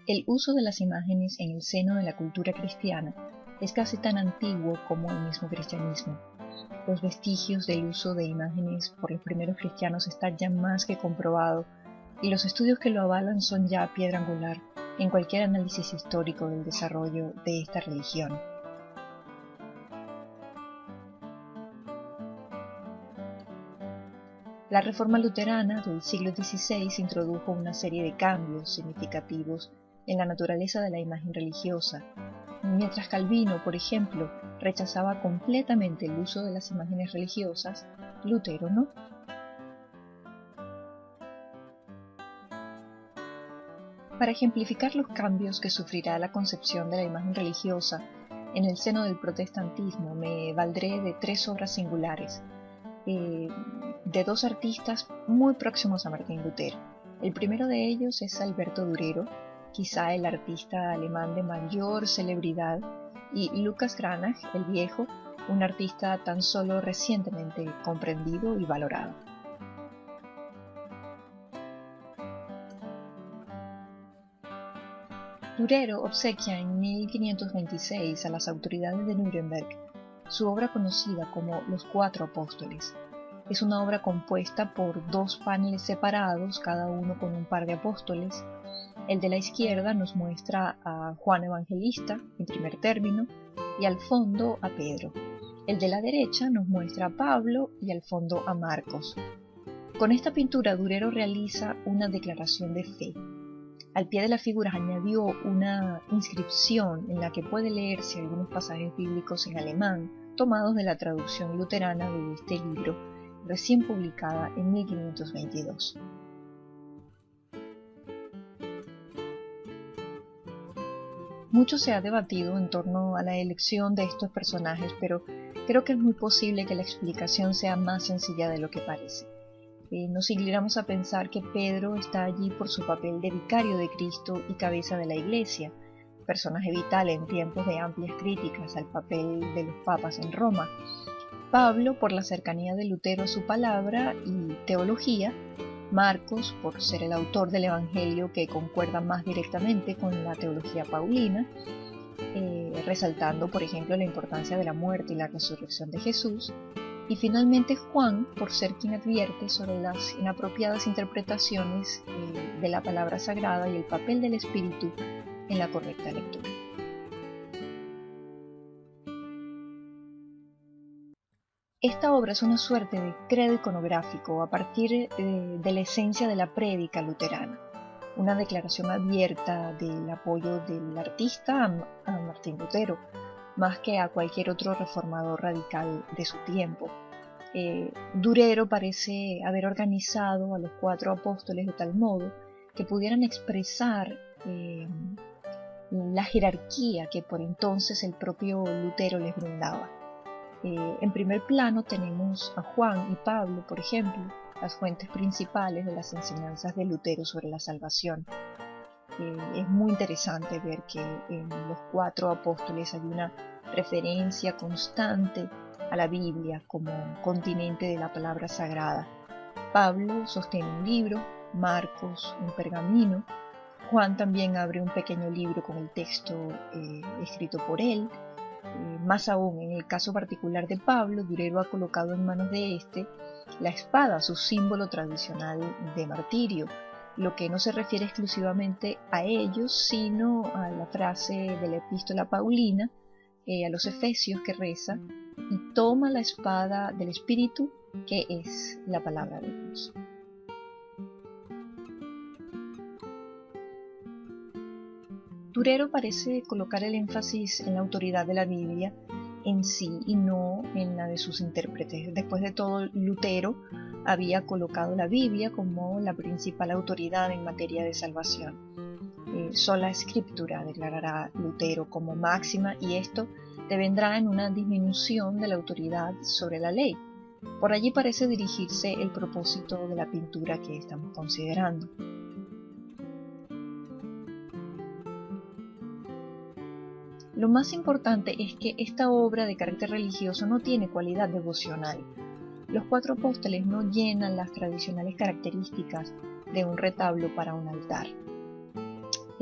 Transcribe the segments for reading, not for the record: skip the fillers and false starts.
El uso de las imágenes en el seno de la cultura cristiana es casi tan antiguo como el mismo cristianismo. Los vestigios del uso de imágenes por los primeros cristianos están ya más que comprobado, y los estudios que lo avalan son ya piedra angular en cualquier análisis histórico del desarrollo de esta religión. La Reforma luterana del siglo XVI introdujo una serie de cambios significativos en la naturaleza de la imagen religiosa. Mientras Calvino, por ejemplo, rechazaba completamente el uso de las imágenes religiosas, Lutero no. Para ejemplificar los cambios que sufrirá la concepción de la imagen religiosa en el seno del protestantismo, me valdré de tres obras singulares, de dos artistas muy próximos a Martín Lutero. El primero de ellos es Alberto Durero, quizá el artista alemán de mayor celebridad, y Lucas Cranach, el Viejo, un artista tan solo recientemente comprendido y valorado. Durero obsequia en 1526 a las autoridades de Nuremberg su obra conocida como Los Cuatro Apóstoles. Es una obra compuesta por dos paneles separados, cada uno con un par de apóstoles. El de la izquierda nos muestra a Juan Evangelista, en primer término, y al fondo a Pedro. El de la derecha nos muestra a Pablo y al fondo a Marcos. Con esta pintura Durero realiza una declaración de fe. Al pie de las figuras añadió una inscripción en la que puede leerse algunos pasajes bíblicos en alemán, tomados de la traducción luterana de este libro, recién publicada en 1522. Mucho se ha debatido en torno a la elección de estos personajes, pero creo que es muy posible que la explicación sea más sencilla de lo que parece. Nos inclinamos a pensar que Pedro está allí por su papel de vicario de Cristo y cabeza de la Iglesia, personaje vital en tiempos de amplias críticas al papel de los papas en Roma. Pablo por la cercanía de Lutero a su palabra y teología, Marcos por ser el autor del Evangelio que concuerda más directamente con la teología paulina, resaltando por ejemplo la importancia de la muerte y la resurrección de Jesús, y finalmente Juan por ser quien advierte sobre las inapropiadas interpretaciones de la palabra sagrada y el papel del Espíritu en la correcta lectura. Esta obra es una suerte de credo iconográfico a partir de la esencia de la prédica luterana, una declaración abierta del apoyo del artista a Martín Lutero, más que a cualquier otro reformador radical de su tiempo. Durero parece haber organizado a los cuatro apóstoles de tal modo que pudieran expresar la jerarquía que por entonces el propio Lutero les brindaba. En primer plano tenemos a Juan y Pablo, por ejemplo, las fuentes principales de las enseñanzas de Lutero sobre la salvación. Es muy interesante ver que en los cuatro apóstoles hay una referencia constante a la Biblia como continente de la palabra sagrada. Pablo sostiene un libro, Marcos un pergamino, Juan también abre un pequeño libro con el texto escrito por él. Más aún, en el caso particular de Pablo, Durero ha colocado en manos de éste la espada, su símbolo tradicional de martirio, lo que no se refiere exclusivamente a ellos, sino a la frase de la epístola paulina a los Efesios que reza: y toma la espada del Espíritu, que es la palabra de Dios. Durero parece colocar el énfasis en la autoridad de la Biblia en sí y no en la de sus intérpretes. Después de todo, Lutero había colocado la Biblia como la principal autoridad en materia de salvación. Sola escritura, declarará Lutero como máxima, y esto devendrá en una disminución de la autoridad sobre la ley. Por allí parece dirigirse el propósito de la pintura que estamos considerando. Lo más importante es que esta obra de carácter religioso no tiene cualidad devocional. Los cuatro apóstoles no llenan las tradicionales características de un retablo para un altar.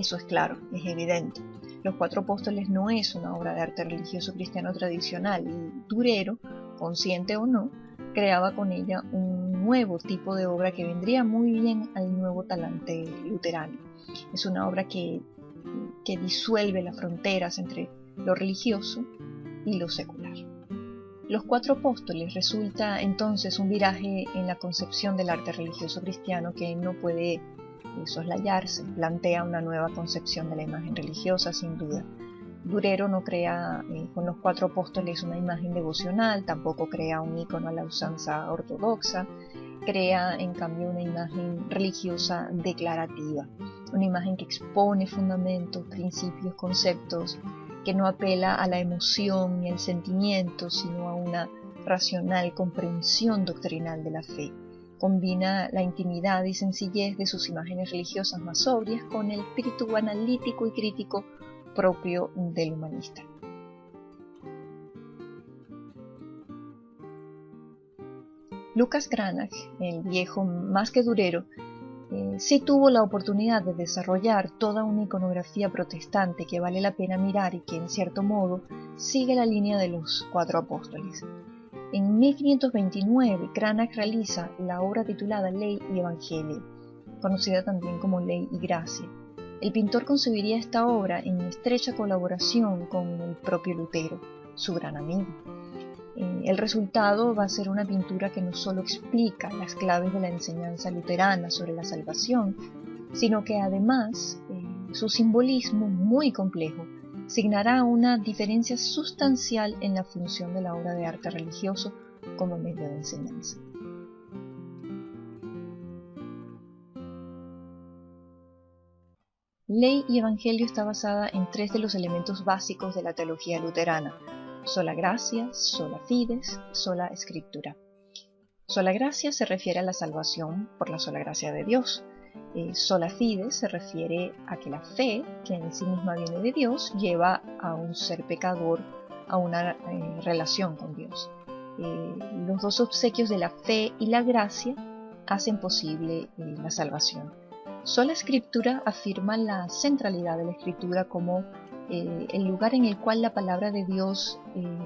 Eso es claro, es evidente. Los Cuatro Apóstoles no es una obra de arte religioso cristiano tradicional y Durero, consciente o no, creaba con ella un nuevo tipo de obra que vendría muy bien al nuevo talante luterano. Es una obra que disuelve las fronteras entre lo religioso y lo secular. Los Cuatro Apóstoles resulta entonces un viraje en la concepción del arte religioso cristiano que no puede soslayarse, plantea una nueva concepción de la imagen religiosa sin duda. Durero no crea con los Cuatro Apóstoles una imagen devocional, tampoco crea un icono a la usanza ortodoxa, crea en cambio una imagen religiosa declarativa, una imagen que expone fundamentos, principios, conceptos, que no apela a la emoción ni al sentimiento, sino a una racional comprensión doctrinal de la fe. Combina la intimidad y sencillez de sus imágenes religiosas más sobrias con el espíritu analítico y crítico propio del humanista. Lucas Cranach, el viejo más que Durero, sí tuvo la oportunidad de desarrollar toda una iconografía protestante que vale la pena mirar y que en cierto modo sigue la línea de los Cuatro Apóstoles. En 1529 Cranach realiza la obra titulada Ley y Evangelio, conocida también como Ley y Gracia. El pintor concebiría esta obra en estrecha colaboración con el propio Lutero, su gran amigo. El resultado va a ser una pintura que no solo explica las claves de la enseñanza luterana sobre la salvación, sino que además su simbolismo muy complejo signará una diferencia sustancial en la función de la obra de arte religioso como medio de enseñanza. Ley y Evangelio está basada en tres de los elementos básicos de la teología luterana: sola gratia, sola fides, sola scriptura. Sola gratia se refiere a la salvación por la sola gracia de Dios. Sola fides se refiere a que la fe, que en sí misma viene de Dios, lleva a un ser pecador a una relación con Dios. Los dos obsequios de la fe y la gracia hacen posible la salvación. Sola Escritura afirma la centralidad de la Escritura como el lugar en el cual la palabra de Dios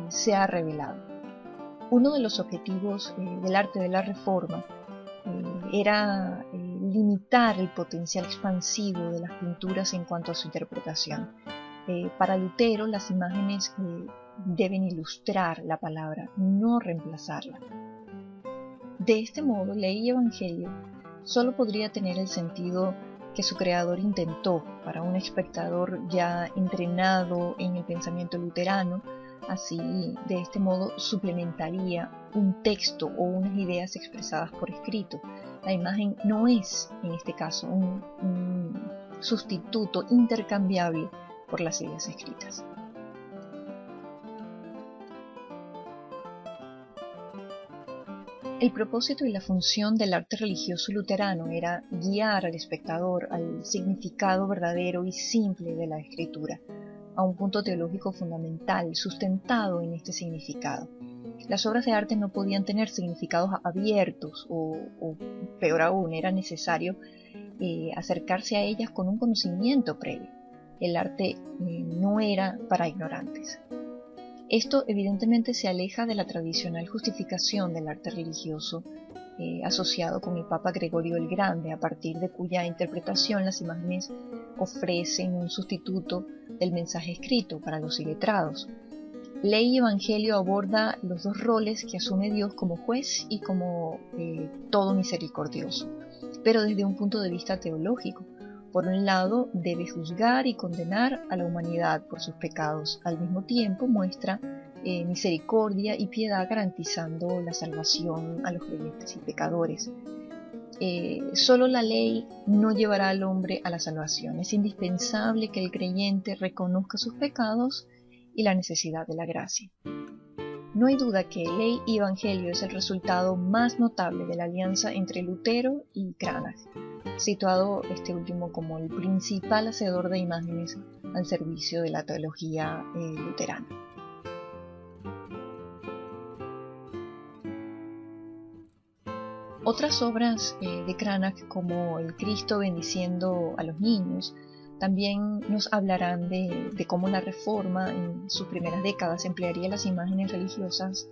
se ha revelado. Uno de los objetivos del arte de la Reforma era limitar el potencial expansivo de las pinturas en cuanto a su interpretación. Para Lutero, las imágenes deben ilustrar la palabra, no reemplazarla. De este modo, Ley y Evangelio solo podría tener el sentido que su creador intentó para un espectador ya entrenado en el pensamiento luterano. Así, de este modo, suplementaría un texto o unas ideas expresadas por escrito. La imagen no es, en este caso, un sustituto intercambiable por las ideas escritas. El propósito y la función del arte religioso luterano era guiar al espectador al significado verdadero y simple de la escritura, a un punto teológico fundamental sustentado en este significado. Las obras de arte no podían tener significados abiertos o peor aún, era necesario acercarse a ellas con un conocimiento previo. El arte no era para ignorantes. Esto evidentemente se aleja de la tradicional justificación del arte religioso asociado con el Papa Gregorio el Grande, a partir de cuya interpretación las imágenes ofrecen un sustituto del mensaje escrito para los iletrados. Ley y Evangelio aborda los dos roles que asume Dios como juez y como todo misericordioso, pero desde un punto de vista teológico. Por un lado, debe juzgar y condenar a la humanidad por sus pecados. Al mismo tiempo, muestra misericordia y piedad, garantizando la salvación a los creyentes y pecadores. Solo la ley no llevará al hombre a la salvación. Es indispensable que el creyente reconozca sus pecados y la necesidad de la gracia. No hay duda que Ley y Evangelio es el resultado más notable de la alianza entre Lutero y Cranach, situado este último como el principal hacedor de imágenes al servicio de la teología luterana. Otras obras de Cranach, como el Cristo bendiciendo a los niños, También nos hablarán de cómo la Reforma en sus primeras décadas emplearía las imágenes religiosas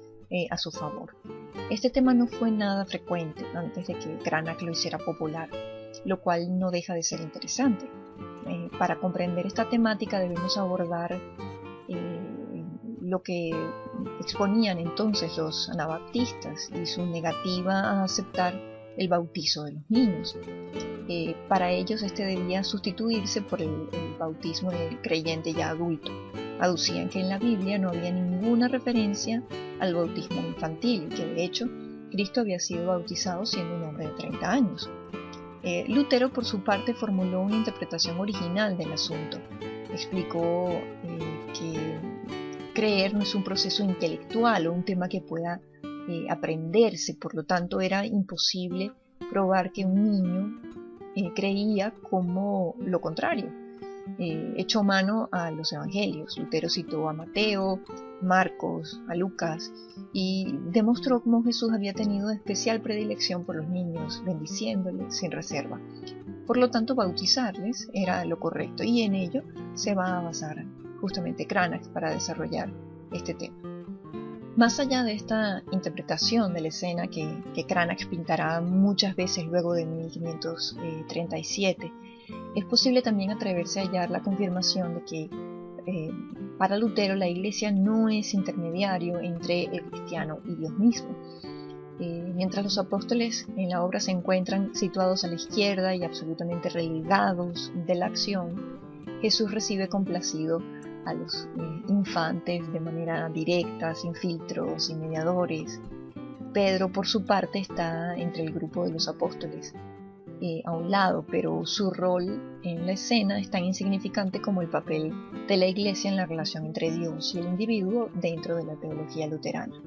a su favor. Este tema no fue nada frecuente antes de que Cranach lo hiciera popular, lo cual no deja de ser interesante. Para comprender esta temática debemos abordar lo que exponían entonces los anabaptistas y su negativa a aceptar el bautizo de los niños. Para ellos este debía sustituirse por el bautismo del creyente ya adulto. Aducían que en la Biblia no había ninguna referencia al bautismo infantil y que de hecho Cristo había sido bautizado siendo un hombre de 30 años. Lutero por su parte formuló una interpretación original del asunto. Explicó que creer no es un proceso intelectual o un tema que pueda aprenderse, por lo tanto era imposible probar que un niño creía como lo contrario. Echó mano a los evangelios. Lutero citó a Mateo, Marcos, a Lucas y demostró cómo Jesús había tenido especial predilección por los niños, bendiciéndoles sin reserva. Por lo tanto, bautizarles era lo correcto y en ello se va a basar justamente Cranach para desarrollar este tema. Más allá de esta interpretación de la escena que Cranach pintará muchas veces luego de 1537, es posible también atreverse a hallar la confirmación de que para Lutero la Iglesia no es intermediario entre el cristiano y Dios mismo. Mientras los apóstoles en la obra se encuentran situados a la izquierda y absolutamente relegados de la acción, Jesús recibe complacido a los infantes de manera directa, sin filtros, sin mediadores. Pedro, por su parte, está entre el grupo de los apóstoles, a un lado, pero su rol en la escena es tan insignificante como el papel de la Iglesia en la relación entre Dios y el individuo dentro de la teología luterana.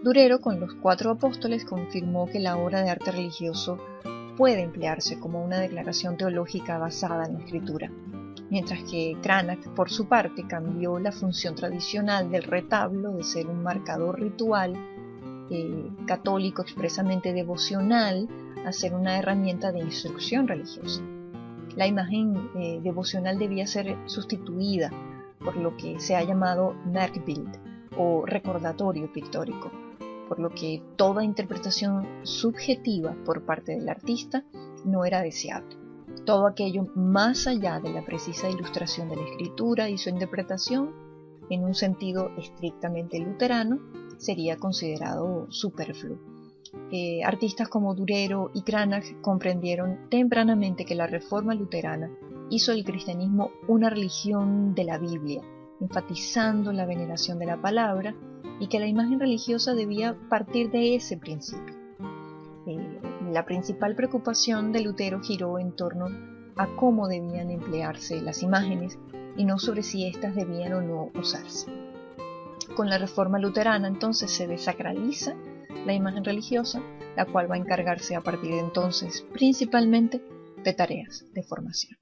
Durero, con los 4 apóstoles, confirmó que la obra de arte religioso puede emplearse como una declaración teológica basada en la Escritura, mientras que Cranach, por su parte, cambió la función tradicional del retablo de ser un marcador ritual católico expresamente devocional a ser una herramienta de instrucción religiosa. La imagen devocional debía ser sustituida por lo que se ha llamado Merkbild o recordatorio pictórico, por lo que toda interpretación subjetiva por parte del artista no era deseable. Todo aquello más allá de la precisa ilustración de la escritura y su interpretación, en un sentido estrictamente luterano, sería considerado superfluo. Artistas como Durero y Cranach comprendieron tempranamente que la Reforma luterana hizo del cristianismo una religión de la Biblia, enfatizando la veneración de la palabra y que la imagen religiosa debía partir de ese principio. La principal preocupación de Lutero giró en torno a cómo debían emplearse las imágenes y no sobre si éstas debían o no usarse. Con la Reforma luterana entonces se desacraliza la imagen religiosa, la cual va a encargarse a partir de entonces principalmente de tareas de formación.